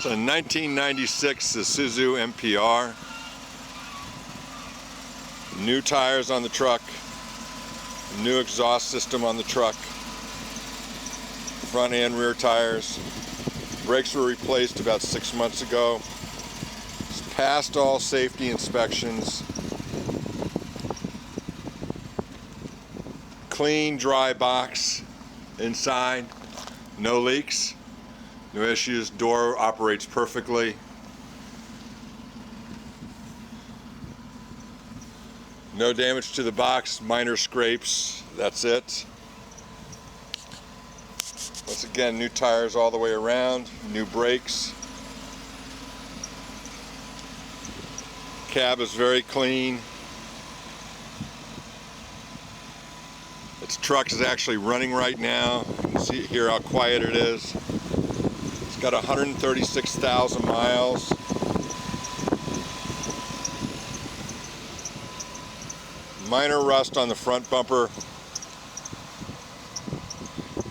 It's a 1996 Isuzu NPR. New tires on the truck. New exhaust system on the truck. Front and rear tires. Brakes were replaced about 6 months ago. It's passed all safety inspections. Clean, dry box inside. No leaks. No issues. Door operates perfectly. No damage to the box, minor scrapes, that's it. Once again, new tires all the way around, new brakes. Cab is very clean. Its truck is actually running right now. You can see here how quiet it is. It's got 136,000 miles. Minor rust on the front bumper.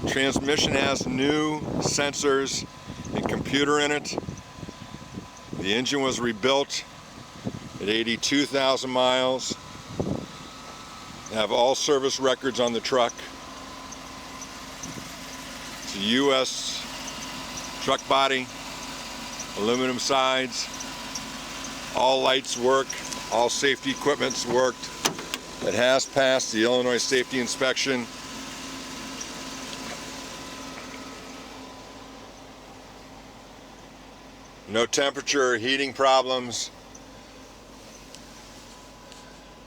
Transmission has new sensors and computer in it. The engine was rebuilt at 82,000 miles. Have all service records on the truck. It's a U.S. truck body, aluminum sides. All lights work, all safety equipment's worked. It has passed the Illinois safety inspection. No temperature or heating problems.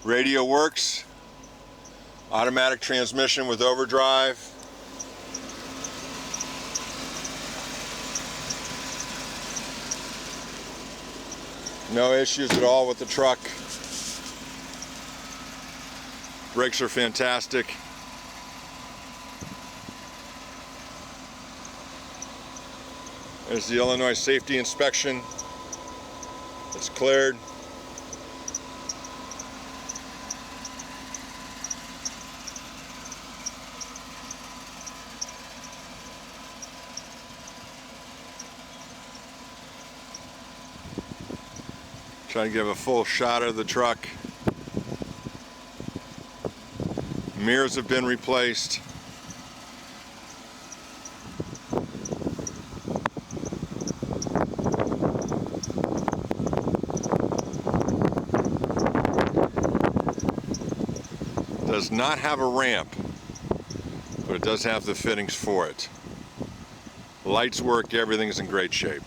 Radio works. Automatic transmission with overdrive. No issues at all with the truck. Brakes are fantastic. There's the Illinois safety inspection. It's cleared. Trying to give a full shot of the truck. Mirrors have been replaced. Does not have a ramp, but it does have the fittings for it. Lights work, everything's in great shape.